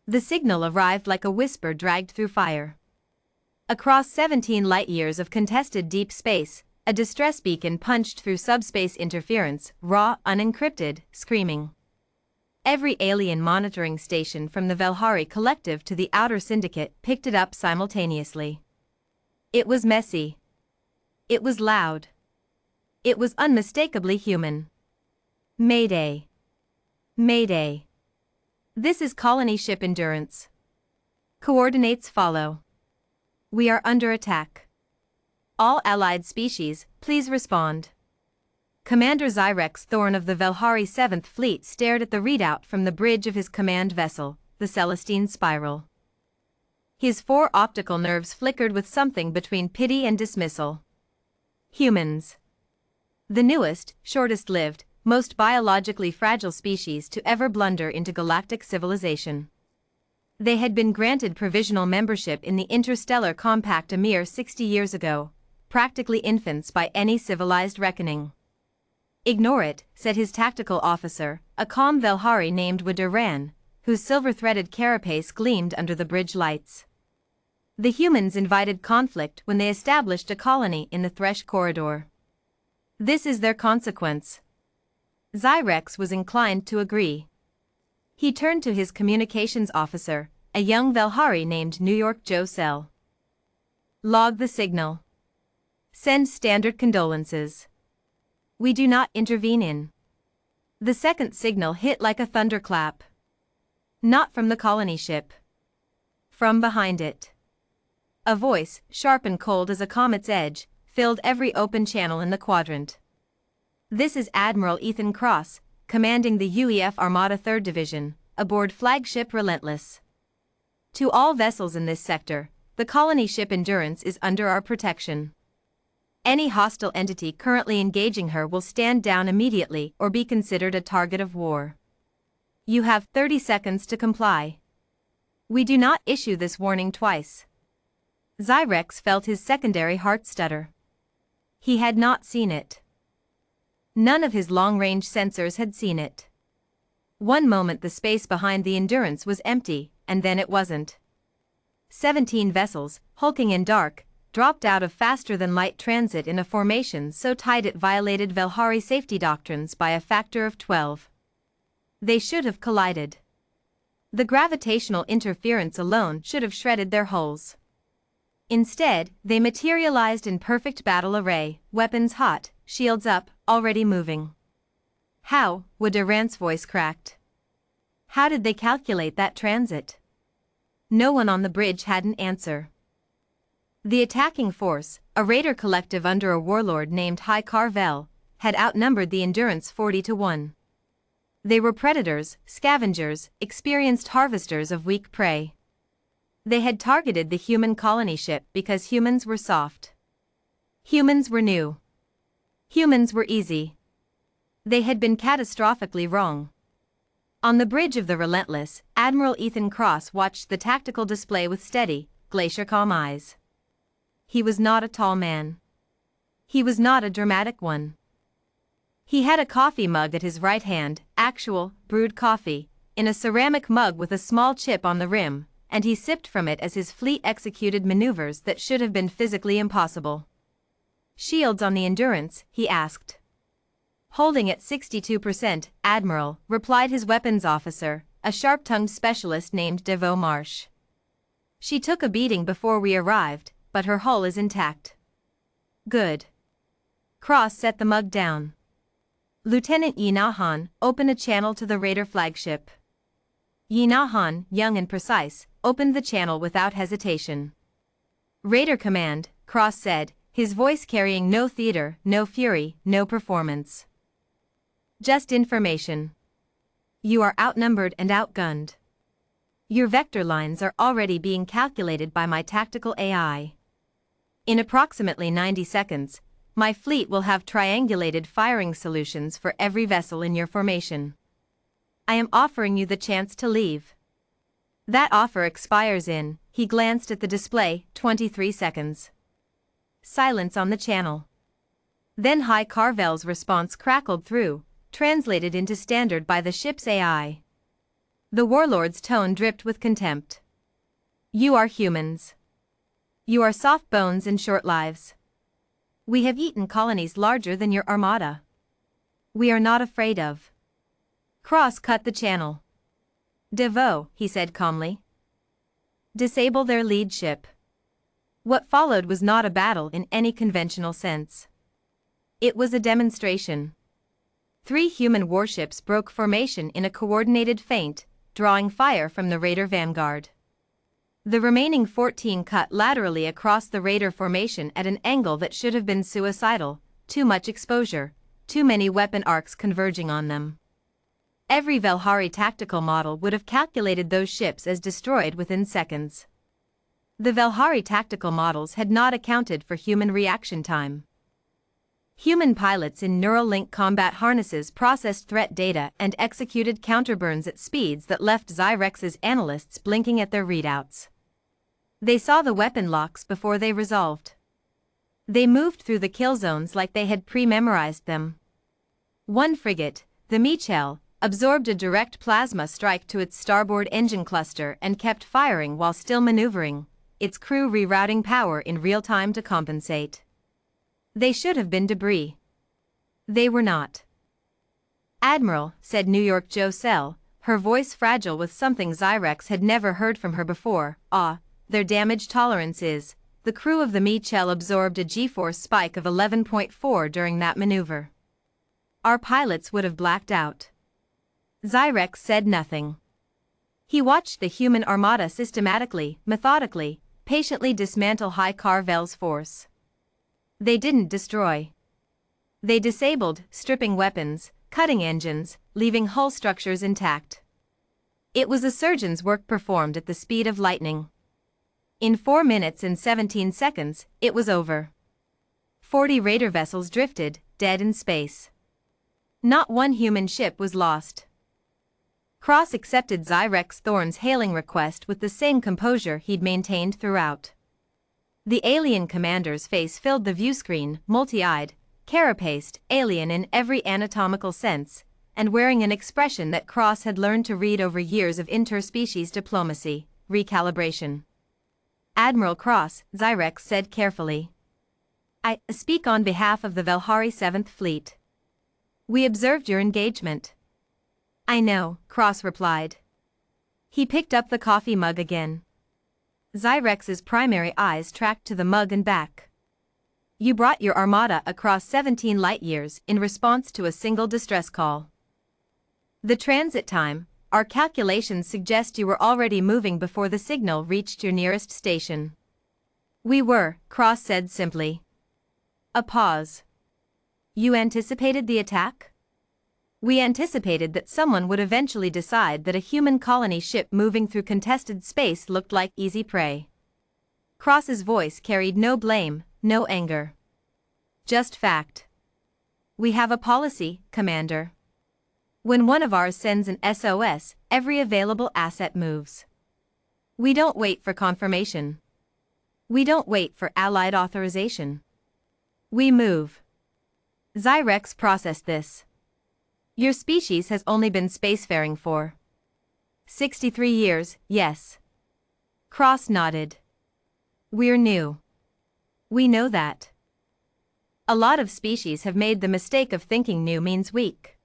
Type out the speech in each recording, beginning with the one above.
The signal arrived like a whisper dragged through fire. Across 17 light-years of contested deep space, a distress beacon punched through subspace interference, raw, unencrypted, screaming. Every alien monitoring station from the Velhari Collective to the Outer Syndicate picked it up simultaneously. It was messy. It was loud. It was unmistakably human. Mayday. Mayday. This is Colony Ship Endurance. Coordinates follow. We are under attack. All allied species, please respond. Commander Zyrex Thorn of the Velhari 7th Fleet stared at the readout from the bridge of his command vessel, the Celestine Spiral. His 4 optical nerves flickered with something between pity and dismissal. Humans. The newest, shortest-lived, most biologically fragile species to ever blunder into galactic civilization. They had been granted provisional membership in the Interstellar Compact a mere 60 years ago, practically infants by any civilized reckoning. Ignore it, said his tactical officer, a calm Velhari named Wadaran, whose silver-threaded carapace gleamed under the bridge lights. The humans invited conflict when they established a colony in the Thresh Corridor. This is their consequence. Zyrex was inclined to agree. He turned to his communications officer, a young Velhari named New York Joe Sell. Log the signal. Send standard condolences. We do not intervene in. The second signal hit like a thunderclap. Not from the colony ship. From behind it. A voice, sharp and cold as a comet's edge, filled every open channel in the quadrant. This is Admiral Ethan Cross, commanding the UEF Armada 3rd Division, aboard flagship Relentless. To all vessels in this sector, the colony ship Endurance is under our protection. Any hostile entity currently engaging her will stand down immediately or be considered a target of war. You have 30 seconds to comply. We do not issue this warning twice. Zyrex felt his secondary heart stutter. He had not seen it. None of his long-range sensors had seen it. One moment the space behind the Endurance was empty, and then it wasn't. 17 vessels, hulking in dark, dropped out of faster-than-light transit in a formation so tight it violated Velhari safety doctrines by a factor of 12. They should have collided. The gravitational interference alone should have shredded their hulls. Instead, they materialized in perfect battle array, weapons hot, shields up, already moving. How? Wadaran's voice cracked. How did they calculate that transit? No one on the bridge had an answer. The attacking force, a raider collective under a warlord named High Carvel, had outnumbered the Endurance 40-1. They were predators, scavengers, experienced harvesters of weak prey. They had targeted the human colony ship because humans were soft. Humans were new. Humans were easy. They had been catastrophically wrong. On the bridge of the Relentless, Admiral Ethan Cross watched the tactical display with steady, glacier-calm eyes. He was not a tall man. He was not a dramatic one. He had a coffee mug at his right hand, actual, brewed coffee, in a ceramic mug with a small chip on the rim, and he sipped from it as his fleet executed maneuvers that should have been physically impossible. Shields on the Endurance, he asked. Holding at 62%, Admiral, replied his weapons officer, a sharp-tongued specialist named Devo Marsh. She took a beating before we arrived, but her hull is intact. Good. Cross set the mug down. Lieutenant Yinahan, open a channel to the raider flagship. Yinahan, young and precise, opened the channel without hesitation. Raider Command, Cross said, his voice carrying no theater, no fury, no performance. Just information. You are outnumbered and outgunned. Your vector lines are already being calculated by my tactical AI. In approximately 90 seconds, my fleet will have triangulated firing solutions for every vessel in your formation. I am offering you the chance to leave. That offer expires in, he glanced at the display, 23 seconds. Silence on the channel. Then High Carvel's response crackled through, translated into standard by the ship's AI. The warlord's tone dripped with contempt. You are humans. You are soft bones and short lives. We have eaten colonies larger than your armada. We are not afraid of. Cross cut the channel. Devo, he said calmly. Disable their lead ship. What followed was not a battle in any conventional sense. It was a demonstration. 3 human warships broke formation in a coordinated feint, drawing fire from the raider vanguard. The remaining 14 cut laterally across the raider formation at an angle that should have been suicidal, too much exposure, too many weapon arcs converging on them. Every Velhari tactical model would have calculated those ships as destroyed within seconds. The Velhari tactical models had not accounted for human reaction time. Human pilots in neural link combat harnesses processed threat data and executed counterburns at speeds that left Xyrex's analysts blinking at their readouts. They saw the weapon locks before they resolved. They moved through the kill zones like they had pre-memorized them. One frigate, the Michel, absorbed a direct plasma strike to its starboard engine cluster and kept firing while still maneuvering, its crew rerouting power in real time to compensate. They should have been debris. They were not. Admiral, said New York Joe Sell, her voice fragile with something Xyrex had never heard from her before, their damage tolerance is, the crew of the Michel absorbed a G-force spike of 11.4 during that maneuver. Our pilots would have blacked out. Xyrex said nothing. He watched the human armada systematically, methodically, patiently dismantle High Carvel's force. They didn't destroy. They disabled, stripping weapons, cutting engines, leaving hull structures intact. It was a surgeon's work performed at the speed of lightning. In 4 minutes and 17 seconds, it was over. 40 raider vessels drifted, dead in space. Not one human ship was lost. Cross accepted Xyrex Thorne's hailing request with the same composure he'd maintained throughout. The alien commander's face filled the viewscreen, multi-eyed, carapaced, alien in every anatomical sense, and wearing an expression that Cross had learned to read over years of interspecies diplomacy, recalibration. Admiral Cross, Xyrex said carefully. I speak on behalf of the Velhari 7th Fleet. We observed your engagement. I know, Cross replied. He picked up the coffee mug again. Xyrex's primary eyes tracked to the mug and back. You brought your armada across 17 light-years in response to a single distress call. The transit time, our calculations suggest you were already moving before the signal reached your nearest station. We were, Cross said simply. A pause. You anticipated the attack? We anticipated that someone would eventually decide that a human colony ship moving through contested space looked like easy prey. Cross's voice carried no blame, no anger. Just fact. We have a policy, Commander. When one of ours sends an SOS, every available asset moves. We don't wait for confirmation. We don't wait for Allied authorization. We move. Xyrex processed this. Your species has only been spacefaring for 63 years, yes. Cross nodded. We're new. We know that. A lot of species have made the mistake of thinking new means weak.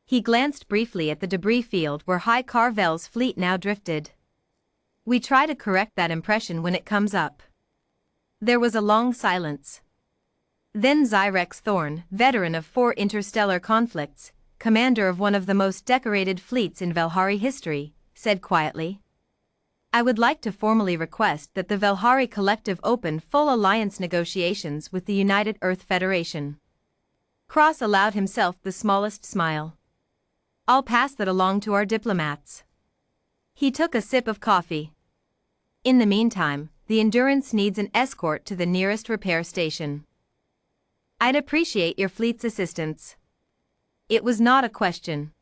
He glanced briefly at the debris field where High Carvel's fleet now drifted. We try to correct that impression when it comes up. There was a long silence. Then Xyrex Thorne, veteran of 4 interstellar conflicts, commander of one of the most decorated fleets in Velhari history, said quietly. I would like to formally request that the Velhari Collective open full alliance negotiations with the United Earth Federation. Cross allowed himself the smallest smile. I'll pass that along to our diplomats. He took a sip of coffee. In the meantime, the Endurance needs an escort to the nearest repair station. I'd appreciate your fleet's assistance. It was not a question.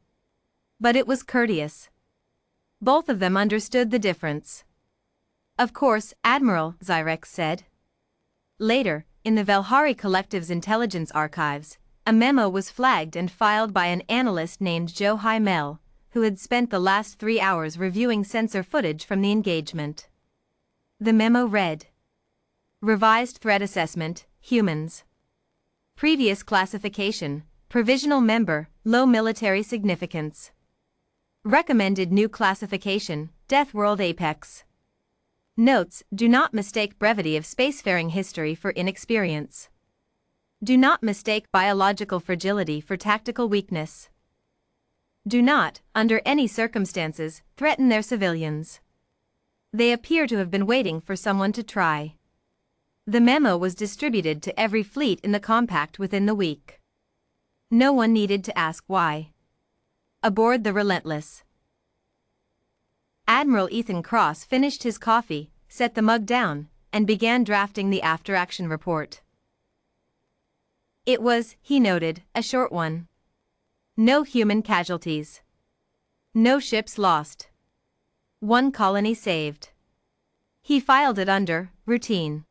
But it was courteous. Both of them understood the difference. Of course, Admiral, Xyrex said. Later, in the Velhari Collective's intelligence archives, a memo was flagged and filed by an analyst named Joe Hymel, who had spent the last 3 hours reviewing sensor footage from the engagement. The memo read: Revised Threat Assessment, Humans. Previous Classification, Provisional Member, Low Military Significance. Recommended New Classification, Deathworld Apex. Notes: Do not mistake brevity of spacefaring history for inexperience. Do not mistake biological fragility for tactical weakness. Do not, under any circumstances, threaten their civilians. They appear to have been waiting for someone to try. The memo was distributed to every fleet in the compact within the week. No one needed to ask why. Aboard the Relentless. Admiral Ethan Cross finished his coffee, set the mug down, and began drafting the after-action report. It was, he noted, a short one. No human casualties. No ships lost. 1 colony saved. He filed it under routine.